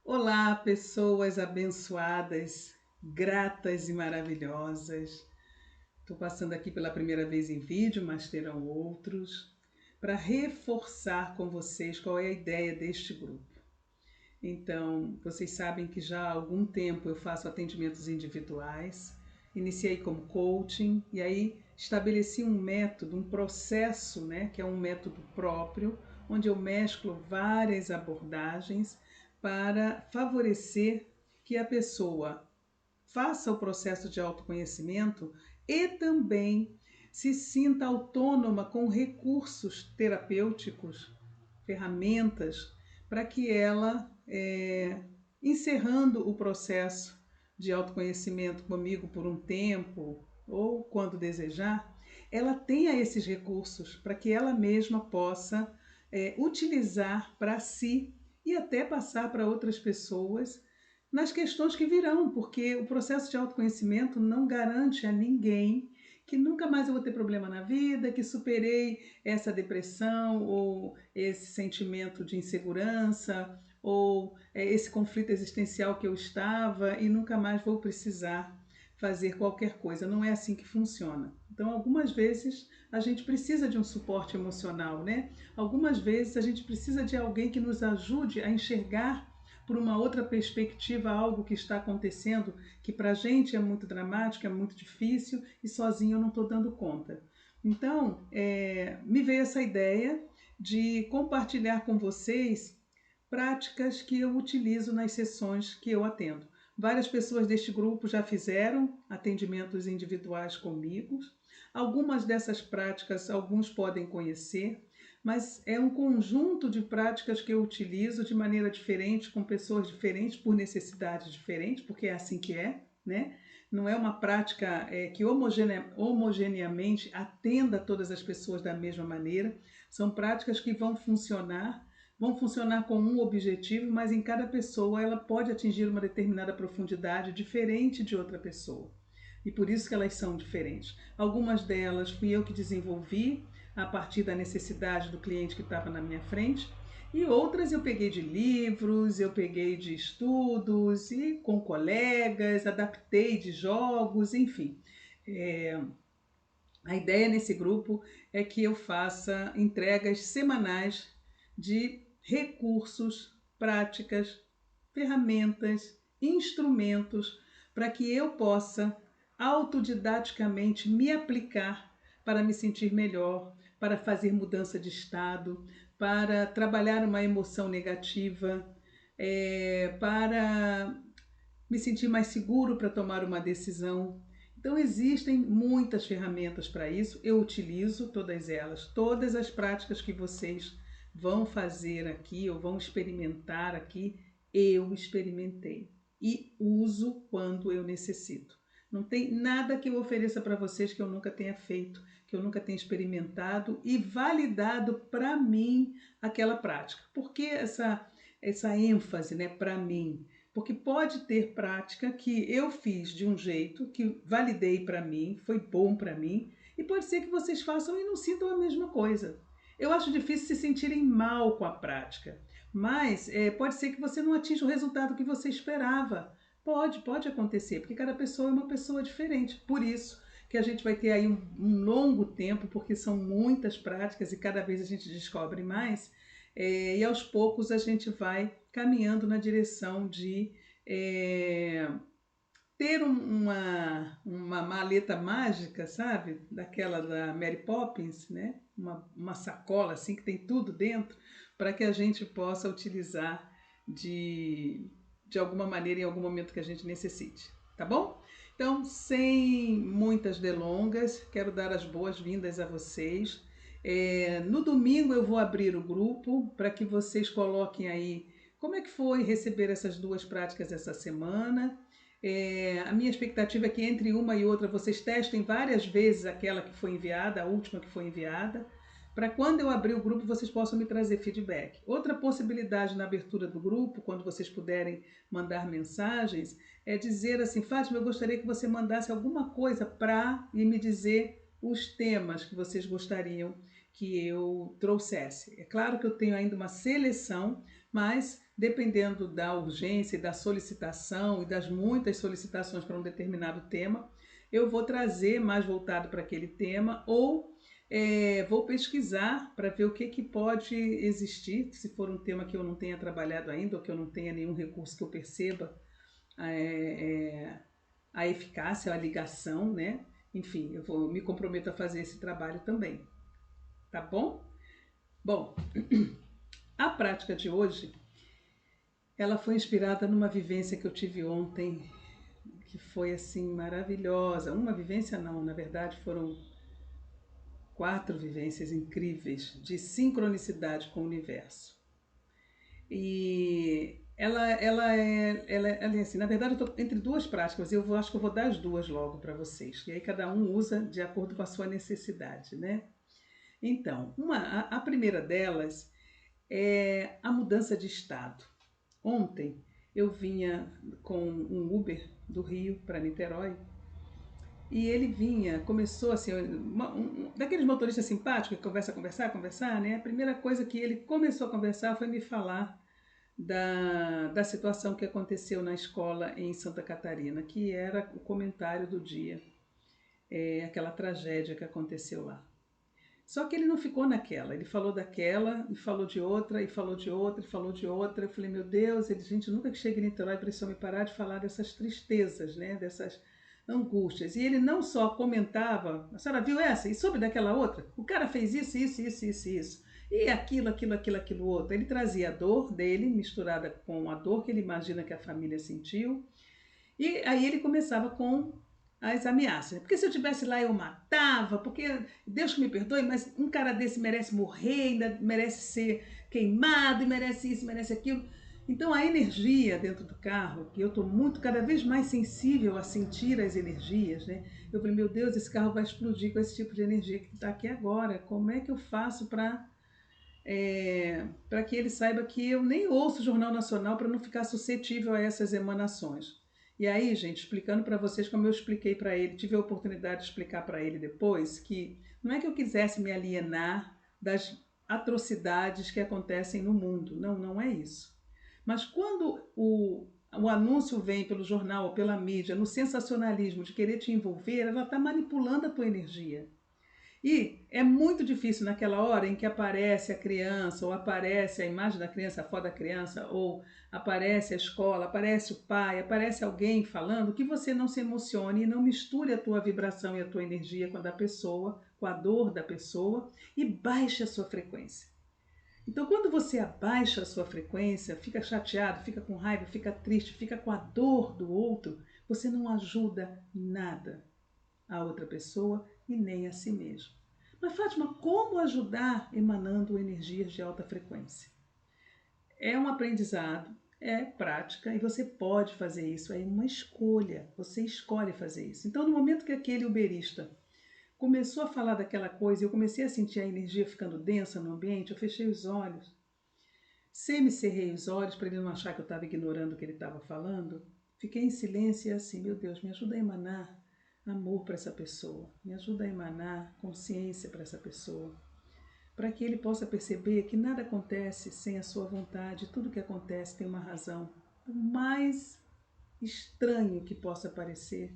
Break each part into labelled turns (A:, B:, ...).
A: Olá, pessoas abençoadas, gratas e maravilhosas. Estou passando aqui pela primeira vez em vídeo, mas terão outros, para reforçar com vocês qual é a ideia deste grupo. Então, vocês sabem que já há algum tempo eu faço atendimentos individuais, iniciei como coaching e aí estabeleci um método, um processo, né, que é um método próprio, onde eu mesclo várias abordagens para favorecer que a pessoa faça o processo de autoconhecimento e também se sinta autônoma com recursos terapêuticos, ferramentas, para que ela, encerrando o processo de autoconhecimento comigo por um tempo ou quando desejar, ela tenha esses recursos para que ela mesma possa utilizar para si e até passar para outras pessoas nas questões que virão, porque o processo de autoconhecimento não garante a ninguém que nunca mais eu vou ter problema na vida, que superei essa depressão ou esse sentimento de insegurança ou esse conflito existencial que eu estava e nunca mais vou precisar fazer qualquer coisa. Não é assim que funciona. Então, algumas vezes a gente precisa de um suporte emocional, né? Algumas vezes a gente precisa de alguém que nos ajude a enxergar por uma outra perspectiva algo que está acontecendo que para a gente é muito dramático, é muito difícil e sozinho eu não estou dando conta. Então, me veio essa ideia de compartilhar com vocês práticas que eu utilizo nas sessões que eu atendo. Várias pessoas deste grupo já fizeram atendimentos individuais comigo. Algumas dessas práticas, alguns podem conhecer, mas é um conjunto de práticas que eu utilizo de maneira diferente, com pessoas diferentes, por necessidades diferentes, porque é assim que é, né? Não é uma prática que homogeneamente atenda todas as pessoas da mesma maneira. São práticas que vão funcionar com um objetivo, mas em cada pessoa ela pode atingir uma determinada profundidade diferente de outra pessoa. E por isso que elas são diferentes. Algumas delas fui eu que desenvolvi a partir da necessidade do cliente que estava na minha frente, e outras eu peguei de livros, eu peguei de estudos e com colegas, adaptei de jogos, enfim. É, a ideia nesse grupo é que eu faça entregas semanais de recursos, práticas, ferramentas, instrumentos para que eu possa autodidaticamente me aplicar para me sentir melhor, para fazer mudança de estado, para trabalhar uma emoção negativa, para me sentir mais seguro para tomar uma decisão. Então existem muitas ferramentas para isso, eu utilizo todas elas, todas as práticas que vocês vão fazer aqui ou vão experimentar aqui, eu experimentei e uso quando eu necessito. Não tem nada que eu ofereça para vocês que eu nunca tenha feito, que eu nunca tenha experimentado e validado para mim aquela prática. Por que essa ênfase, né, para mim? Porque pode ter prática que eu fiz de um jeito, que validei para mim, foi bom para mim, e pode ser que vocês façam e não sintam a mesma coisa. Eu acho difícil se sentirem mal com a prática, mas pode ser que você não atinja o resultado que você esperava. Pode acontecer, porque cada pessoa é uma pessoa diferente. Por isso que a gente vai ter aí um longo tempo, porque são muitas práticas e cada vez a gente descobre mais, e aos poucos a gente vai caminhando na direção de ter uma maleta mágica, sabe? Daquela da Mary Poppins, né? Uma sacola assim que tem tudo dentro, para que a gente possa utilizar de alguma maneira em algum momento que a gente necessite, tá bom? Então, sem muitas delongas, quero dar as boas-vindas a vocês. No domingo eu vou abrir o grupo para que vocês coloquem aí como é que foi receber essas duas práticas essa semana. A minha expectativa é que entre uma e outra vocês testem várias vezes aquela que foi enviada, a última que foi enviada, para quando eu abrir o grupo vocês possam me trazer feedback. Outra possibilidade na abertura do grupo, quando vocês puderem mandar mensagens, é dizer assim: Fátima, eu gostaria que você mandasse alguma coisa para e me dizer os temas que vocês gostariam que eu trouxesse. É claro que eu tenho ainda uma seleção, mas dependendo da urgência e da solicitação e das muitas solicitações para um determinado tema, eu vou trazer mais voltado para aquele tema ou vou pesquisar para ver o que, que pode existir, se for um tema que eu não tenha trabalhado ainda ou que eu não tenha nenhum recurso que eu perceba a eficácia, a ligação, né? Enfim, eu vou me comprometo a fazer esse trabalho também, tá bom? Bom, a prática de hoje, ela foi inspirada numa vivência que eu tive ontem, que foi assim maravilhosa. Uma vivência não, na verdade foram 4 vivências incríveis de sincronicidade com o universo. E ela é assim, na verdade eu estou entre 2 práticas, acho que eu vou dar as 2 logo para vocês. E aí cada um usa de acordo com a sua necessidade, né? Então, a primeira delas é a mudança de estado. Ontem eu vinha com um Uber do Rio para Niterói e ele começou assim, daqueles motoristas simpáticos que conversa, conversar, né? A primeira coisa que ele começou a conversar foi me falar da situação que aconteceu na escola em Santa Catarina, que era o comentário do dia, aquela tragédia que aconteceu lá. Só que ele não ficou naquela, ele falou daquela, e falou de outra, e falou de outra, e falou de outra. Eu falei, meu Deus, gente, nunca que chega em Niterói precisou me parar de falar dessas tristezas, né? Dessas angústias. E ele não só comentava, a senhora viu essa? E soube daquela outra? O cara fez isso, isso, isso, isso, isso. E aquilo outro. Ele trazia a dor dele, misturada com a dor que ele imagina que a família sentiu. E aí ele começava com as ameaças. Porque se eu tivesse lá eu matava, porque Deus que me perdoe, mas um cara desse merece morrer, ainda merece ser queimado, e merece isso, merece aquilo. Então a energia dentro do carro, que eu estou cada vez mais sensível a sentir as energias, né? Eu falei, meu Deus, esse carro vai explodir com esse tipo de energia que está aqui agora. Como é que eu faço para que ele saiba que eu nem ouço o Jornal Nacional para não ficar suscetível a essas emanações? E aí, gente, explicando para vocês como eu expliquei para ele, tive a oportunidade de explicar para ele depois que não é que eu quisesse me alienar das atrocidades que acontecem no mundo, não, não é isso. Mas quando o anúncio vem pelo jornal ou pela mídia, no sensacionalismo de querer te envolver, ela está manipulando a tua energia. E é muito difícil naquela hora em que aparece a criança, ou aparece a imagem da criança, a foto da criança, ou aparece a escola, aparece o pai, aparece alguém falando, que você não se emocione e não misture a tua vibração e a tua energia com a da pessoa, com a dor da pessoa, e baixe a sua frequência. Então, quando você abaixa a sua frequência, fica chateado, fica com raiva, fica triste, fica com a dor do outro, você não ajuda nada a outra pessoa e nem a si mesmo. Mas, Fátima, como ajudar emanando energias de alta frequência? É um aprendizado, é prática e você pode fazer isso, é uma escolha, você escolhe fazer isso. Então, no momento que aquele uberista começou a falar daquela coisa e eu comecei a sentir a energia ficando densa no ambiente, eu fechei os olhos, semi-cerrei os olhos para ele não achar que eu estava ignorando o que ele estava falando, fiquei em silêncio e assim, meu Deus, me ajuda a emanar amor para essa pessoa, me ajuda a emanar consciência para essa pessoa, para que ele possa perceber que nada acontece sem a sua vontade, tudo que acontece tem uma razão, por mais estranho que possa parecer,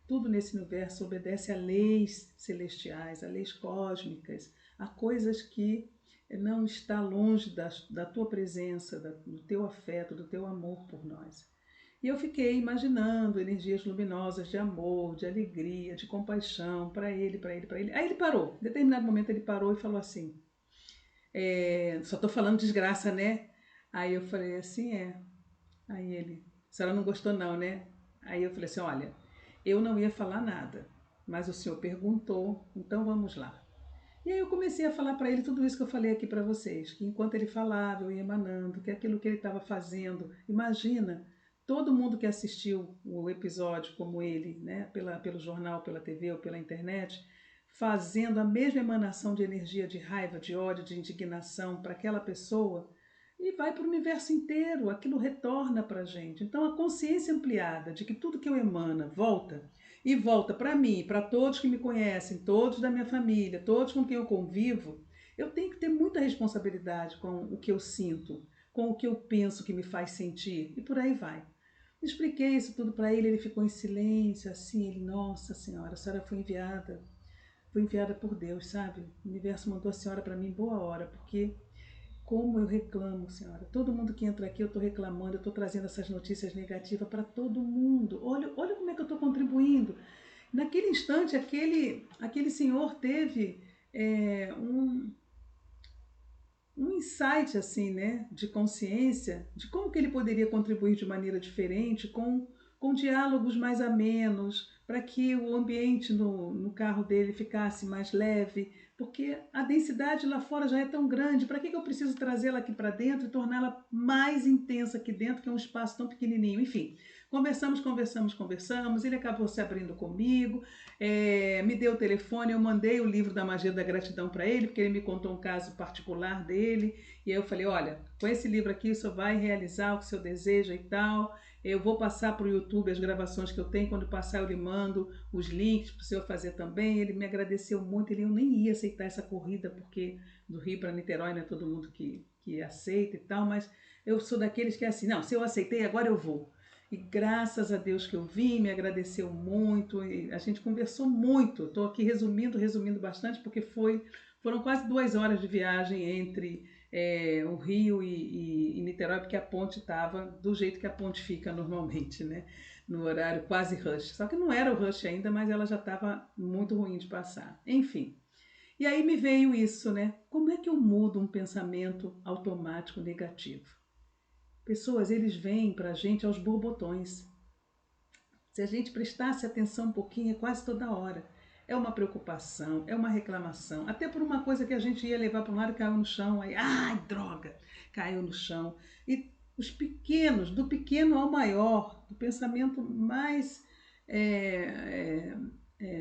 A: tudo nesse universo obedece a leis celestiais, a leis cósmicas, a coisas que não está longe da tua presença, do teu afeto, do teu amor por nós. E eu fiquei imaginando energias luminosas de amor, de alegria, de compaixão para ele, para ele, para ele. Aí ele parou. Em determinado momento ele parou e falou assim, só estou falando desgraça, né? Aí eu falei assim, é. Aí ele, a senhora não gostou não, né? Aí eu falei assim, olha, eu não ia falar nada, mas o senhor perguntou, então vamos lá. E aí eu comecei a falar para ele tudo isso que eu falei aqui para vocês, que enquanto ele falava, eu ia emanando, que aquilo que ele estava fazendo, imagina, todo mundo que assistiu o episódio como ele, né, pelo jornal, pela TV ou pela internet, fazendo a mesma emanação de energia de raiva, de ódio, de indignação para aquela pessoa, e vai para o universo inteiro, aquilo retorna para a gente. Então a consciência ampliada de que tudo que eu emana volta, e volta para mim, para todos que me conhecem, todos da minha família, todos com quem eu convivo, eu tenho que ter muita responsabilidade com o que eu sinto, com o que eu penso que me faz sentir, e por aí vai. Expliquei isso tudo para ele ficou em silêncio, assim, ele, nossa senhora, a senhora foi enviada por Deus, sabe? O universo mandou a senhora para mim em boa hora, porque como eu reclamo, senhora. Todo mundo que entra aqui eu estou reclamando, eu estou trazendo essas notícias negativas para todo mundo. Olha como é que eu estou contribuindo. Naquele instante, aquele senhor teve um insight assim, né, de consciência, de como que ele poderia contribuir de maneira diferente, com diálogos mais amenos, para que o ambiente no carro dele ficasse mais leve, porque a densidade lá fora já é tão grande, para que eu preciso trazê-la aqui para dentro e torná-la mais intensa aqui dentro, que é um espaço tão pequenininho, enfim. Conversamos, ele acabou se abrindo comigo, me deu o telefone, eu mandei o livro da Magia da Gratidão para ele, porque ele me contou um caso particular dele, e aí eu falei, olha, com esse livro aqui o senhor vai realizar o que o senhor deseja e tal, eu vou passar para o YouTube as gravações que eu tenho, quando passar eu lhe mando os links para o senhor fazer também. Ele me agradeceu muito, eu nem ia aceitar essa corrida, porque do Rio para Niterói não é todo mundo que aceita e tal, mas eu sou daqueles que é assim, não, se eu aceitei, agora eu vou. E graças a Deus que eu vim, me agradeceu muito, e a gente conversou muito. Estou aqui resumindo bastante, porque foram quase 2 horas de viagem entre o Rio e Niterói, porque a ponte estava do jeito que a ponte fica normalmente, né? No horário quase rush. Só que não era o rush ainda, mas ela já estava muito ruim de passar. Enfim. E aí me veio isso, né? Como é que eu mudo um pensamento automático negativo? Pessoas, eles vêm para a gente aos borbotões. Se a gente prestasse atenção um pouquinho, é quase toda hora. É uma preocupação, é uma reclamação, até por uma coisa que a gente ia levar para um lado e caiu no chão, aí, ai, droga, caiu no chão. E os pequenos, do pequeno ao maior, do pensamento mais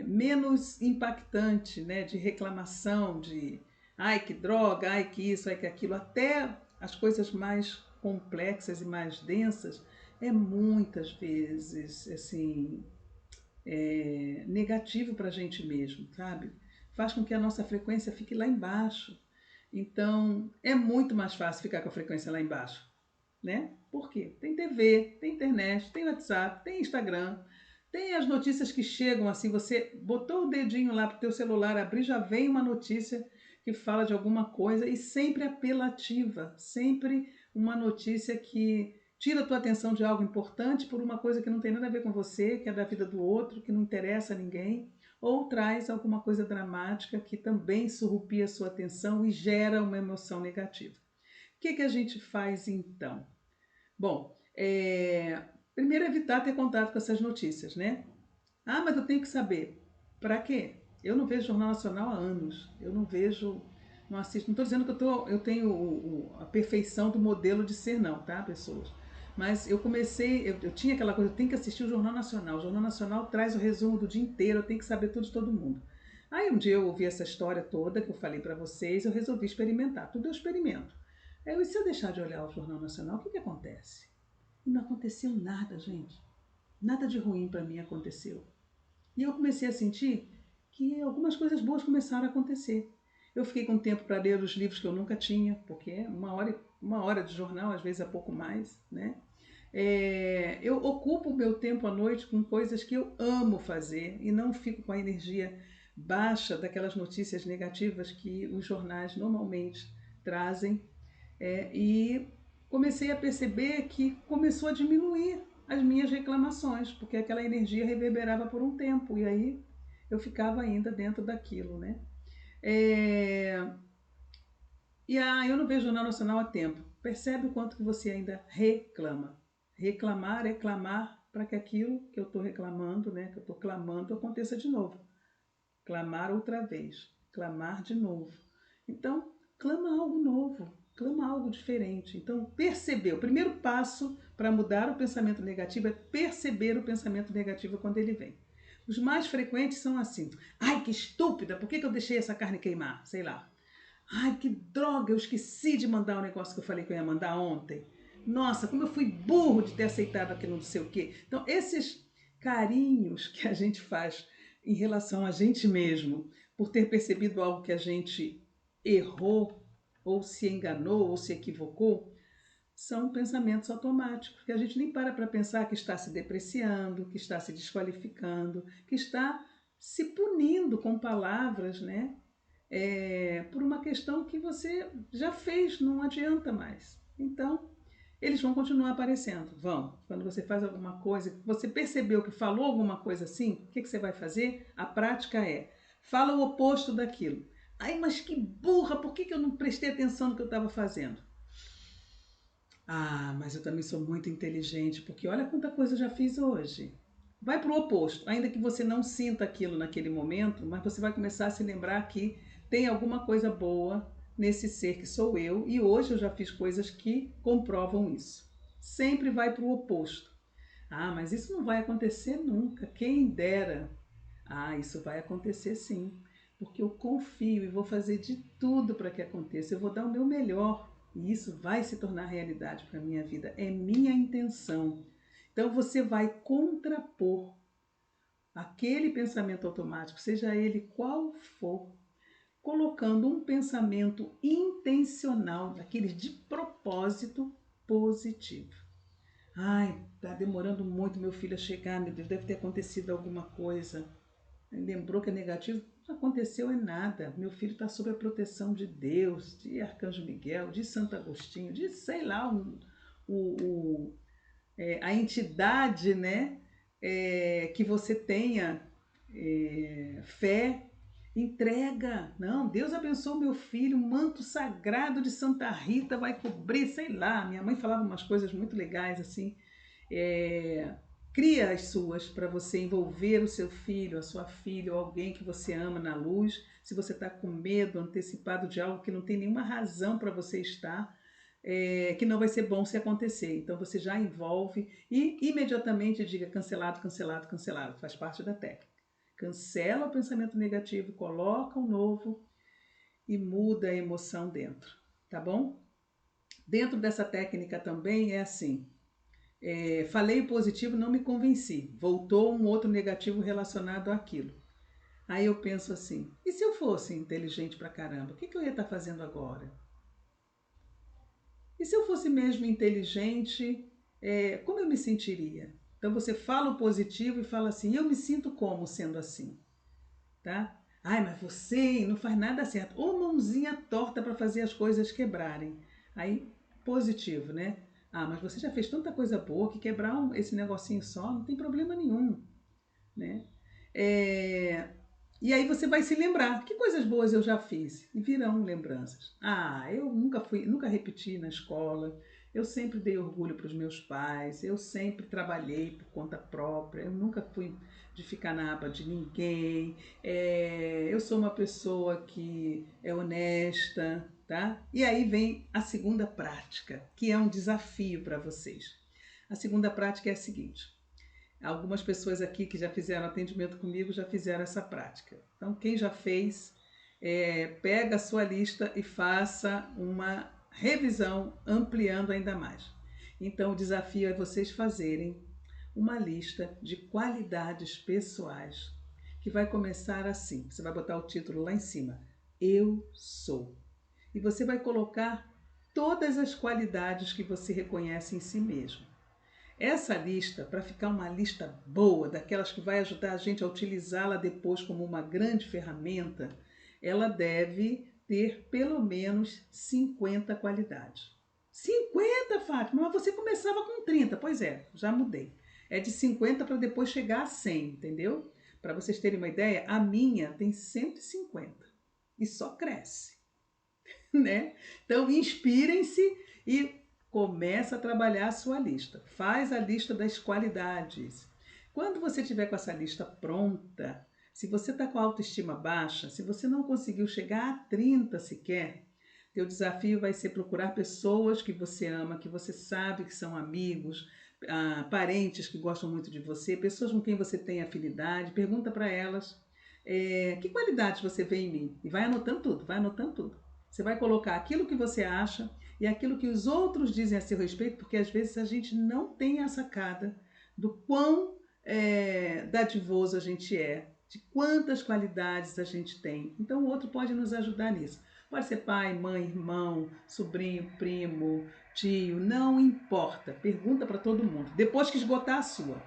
A: menos impactante, né, de reclamação, de ai que droga, ai que isso, ai que aquilo, até as coisas mais complexas e mais densas, é muitas vezes assim negativo para a gente mesmo, sabe? Faz com que a nossa frequência fique lá embaixo. Então, é muito mais fácil ficar com a frequência lá embaixo, né? Por quê? Tem TV, tem internet, tem WhatsApp, tem Instagram, tem as notícias que chegam assim, você botou o dedinho lá pro teu celular, abrir, já vem uma notícia que fala de alguma coisa e sempre apelativa, sempre uma notícia que tira a tua atenção de algo importante por uma coisa que não tem nada a ver com você, que é da vida do outro, que não interessa a ninguém, ou traz alguma coisa dramática que também surrupia a sua atenção e gera uma emoção negativa. O que a gente faz então? Bom, primeiro evitar ter contato com essas notícias, né? Ah, mas eu tenho que saber. Para quê? Eu não vejo Jornal Nacional há anos. Eu não vejo, não assisto. Não estou dizendo que eu tenho a perfeição do modelo de ser, não, tá, pessoas? Mas eu comecei, eu tinha aquela coisa, eu tenho que assistir o Jornal Nacional. O Jornal Nacional traz o resumo do dia inteiro, eu tenho que saber tudo de todo mundo. Aí um dia eu ouvi essa história toda que eu falei para vocês, eu resolvi experimentar. Tudo eu experimento. Aí e se eu deixar de olhar o Jornal Nacional, o que acontece? E não aconteceu nada, gente. Nada de ruim para mim aconteceu. E eu comecei a sentir que algumas coisas boas começaram a acontecer. Eu fiquei com tempo para ler os livros que eu nunca tinha, porque é uma hora de jornal, às vezes é pouco mais, né? Eu ocupo o meu tempo à noite com coisas que eu amo fazer e não fico com a energia baixa daquelas notícias negativas que os jornais normalmente trazem. E comecei a perceber que começou a diminuir as minhas reclamações, porque aquela energia reverberava por um tempo e aí eu ficava ainda dentro daquilo, né? É, eu não vejo o Jornal Nacional há tempo. Percebe o quanto que você ainda reclama. Reclamar é clamar para que aquilo que eu estou reclamando, né, que eu estou clamando, aconteça de novo. Clamar outra vez, clamar de novo. Então, clama algo novo, clama algo diferente. Então, perceber. O primeiro passo para mudar o pensamento negativo é perceber o pensamento negativo quando ele vem. Os mais frequentes são assim: ai, que estúpida, por que eu deixei essa carne queimar? Sei lá. Ai, que droga, eu esqueci de mandar o negócio que eu falei que eu ia mandar ontem. Nossa, como eu fui burro de ter aceitado aquilo não sei o quê. Então, esses carinhos que a gente faz em relação a gente mesmo, por ter percebido algo que a gente errou, ou se enganou, ou se equivocou, são pensamentos automáticos, que a gente nem para pensar que está se depreciando, que está se desqualificando, que está se punindo com palavras, né? Por uma questão que você já fez, não adianta mais. Então, eles vão continuar aparecendo. Vão. Quando você faz alguma coisa, você percebeu que falou alguma coisa assim, o que você vai fazer? A prática é, fala o oposto daquilo. Ai, mas que burra, por que eu não prestei atenção no que eu estava fazendo? Ah, mas eu também sou muito inteligente, porque olha quanta coisa eu já fiz hoje. Vai para o oposto, ainda que você não sinta aquilo naquele momento, mas você vai começar a se lembrar que tem alguma coisa boa nesse ser que sou eu, e hoje eu já fiz coisas que comprovam isso. Sempre vai para o oposto. Ah, mas isso não vai acontecer nunca, quem dera. Ah, isso vai acontecer sim, porque eu confio e vou fazer de tudo para que aconteça. Eu vou dar o meu melhor e isso vai se tornar realidade para a minha vida. É minha intenção. Então você vai contrapor aquele pensamento automático, seja ele qual for, colocando um pensamento intencional, daqueles de propósito positivo. Ai, tá demorando muito meu filho a chegar, meu Deus, deve ter acontecido alguma coisa. Lembrou que é negativo? Não aconteceu é nada. Meu filho está sob a proteção de Deus, de Arcanjo Miguel, de Santo Agostinho, de sei lá, a entidade, né? Que você tenha fé, entrega. Não, Deus abençoe meu filho, o manto sagrado de Santa Rita vai cobrir, sei lá. Minha mãe falava umas coisas muito legais assim. É, cria as suas para você envolver o seu filho, a sua filha ou alguém que você ama na luz. Se você está com medo antecipado de algo que não tem nenhuma razão para você estar, que não vai ser bom se acontecer. Então você já envolve e imediatamente diga cancelado, cancelado, cancelado. Faz parte da técnica. Cancela o pensamento negativo, coloca um novo e muda a emoção dentro, tá bom? Dentro dessa técnica também é assim. Falei o positivo, não me convenci. Voltou um outro negativo relacionado àquilo. Aí eu penso assim, e se eu fosse inteligente pra caramba, o que eu ia estar fazendo agora? E se eu fosse mesmo inteligente, como eu me sentiria? Então você fala o positivo e fala assim, eu me sinto como sendo assim, tá? Ai, mas você não faz nada certo. Ou mãozinha torta para fazer as coisas quebrarem. Aí, positivo, né? Ah, mas você já fez tanta coisa boa que quebrar esse negocinho só não tem problema nenhum, né? É, e aí você vai se lembrar, que coisas boas eu já fiz e virão lembranças. Ah, eu nunca repeti na escola. Eu sempre dei orgulho para os meus pais. Eu sempre trabalhei por conta própria. Eu nunca fui de ficar na aba de ninguém. Eu sou uma pessoa que é honesta, tá? E aí vem a segunda prática, que é um desafio para vocês. A segunda prática é a seguinte: algumas pessoas aqui que já fizeram atendimento comigo já fizeram essa prática. Então, quem já fez, pega a sua lista e faça uma revisão ampliando ainda mais. Então, o desafio é vocês fazerem uma lista de qualidades pessoais, que vai começar assim. Você vai botar o título lá em cima, Eu Sou. E você vai colocar todas as qualidades que você reconhece em si mesmo. Essa lista, para ficar uma lista boa, daquelas que vai ajudar a gente a utilizá-la depois como uma grande ferramenta, ela deve ter pelo menos 50 qualidades. 50, Fátima? Mas você começava com 30. Pois é, já mudei. É de 50 para depois chegar a 100, entendeu? Para vocês terem uma ideia, a minha tem 150 e só cresce. Né? Então, inspirem-se e começa a trabalhar a sua lista. Faz a lista das qualidades. Quando você tiver com essa lista pronta, se você está com a autoestima baixa, se você não conseguiu chegar a 30 sequer, teu desafio vai ser procurar pessoas que você ama, que você sabe que são amigos, parentes que gostam muito de você, pessoas com quem você tem afinidade. Pergunta para elas que qualidades você vê em mim. E vai anotando tudo, vai anotando tudo. Você vai colocar aquilo que você acha e aquilo que os outros dizem a seu respeito, porque às vezes a gente não tem a sacada do quão dadivoso a gente é, de quantas qualidades a gente tem. Então o outro pode nos ajudar nisso. Pode ser pai, mãe, irmão, sobrinho, primo, tio, não importa. Pergunta para todo mundo, depois que esgotar a sua.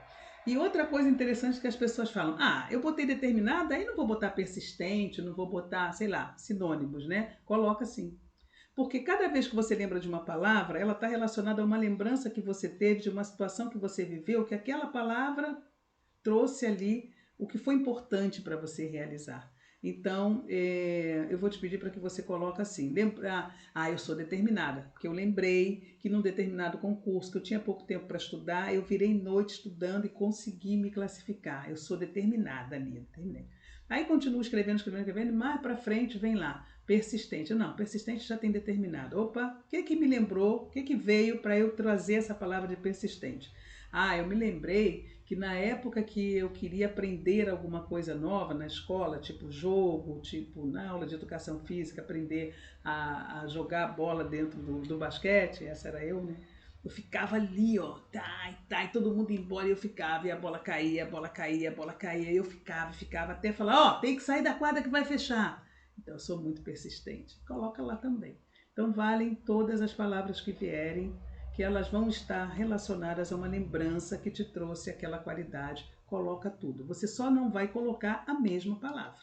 A: E outra coisa interessante que as pessoas falam: ah, eu botei determinada, aí não vou botar persistente, não vou botar, sei lá, sinônimos, né? Coloca assim. Porque cada vez que você lembra de uma palavra, ela está relacionada a uma lembrança que você teve, de uma situação que você viveu, que aquela palavra trouxe ali o que foi importante para você realizar. Então, eu vou te pedir para que você coloque assim, lembrar, eu sou determinada, porque eu lembrei que num determinado concurso, que eu tinha pouco tempo para estudar, eu virei noite estudando e consegui me classificar. Eu sou determinada ali, terminei. Aí continuo escrevendo, escrevendo, escrevendo, e mais para frente vem lá, persistente. Não, persistente já tem determinado. Opa, o que me lembrou, o que veio para eu trazer essa palavra de persistente? Eu me lembrei que na época que eu queria aprender alguma coisa nova na escola, tipo jogo, tipo na aula de educação física, aprender a jogar bola dentro do basquete, essa era eu, né? Eu ficava ali, ó, e todo mundo ia embora e eu ficava, e a bola caía, a bola caía, a bola caía, e eu ficava até falar, ó, tem que sair da quadra que vai fechar. Então eu sou muito persistente. Coloca lá também. Então valem todas as palavras que vierem, que elas vão estar relacionadas a uma lembrança que te trouxe aquela qualidade. Coloca tudo. Você só não vai colocar a mesma palavra.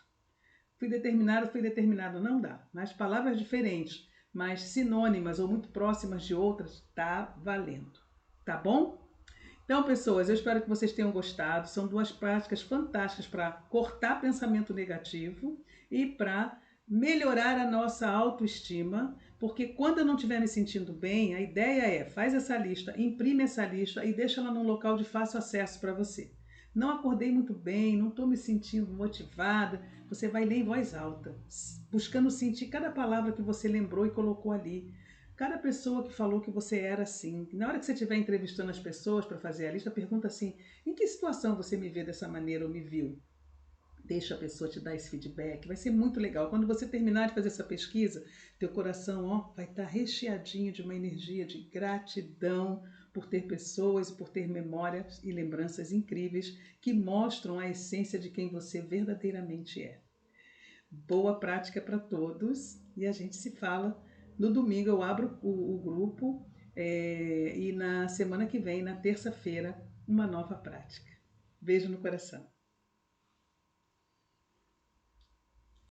A: Fui determinado, não dá. Mas palavras diferentes, mas sinônimas ou muito próximas de outras, tá valendo. Tá bom? Então, pessoas, eu espero que vocês tenham gostado. São duas práticas fantásticas para cortar pensamento negativo e para melhorar a nossa autoestima, porque quando eu não estiver me sentindo bem, a ideia é, faz essa lista, imprime essa lista e deixa ela num local de fácil acesso para você. Não acordei muito bem, não estou me sentindo motivada. Você vai ler em voz alta, buscando sentir cada palavra que você lembrou e colocou ali. Cada pessoa que falou que você era assim. Na hora que você estiver entrevistando as pessoas para fazer a lista, pergunta assim: em que situação você me vê dessa maneira ou me viu? Deixa a pessoa te dar esse feedback, vai ser muito legal. Quando você terminar de fazer essa pesquisa, teu coração vai estar recheadinho de uma energia de gratidão por ter pessoas, por ter memórias e lembranças incríveis que mostram a essência de quem você verdadeiramente é. Boa prática para todos e a gente se fala. No domingo eu abro o grupo e na semana que vem, na terça-feira, uma nova prática. Beijo no coração.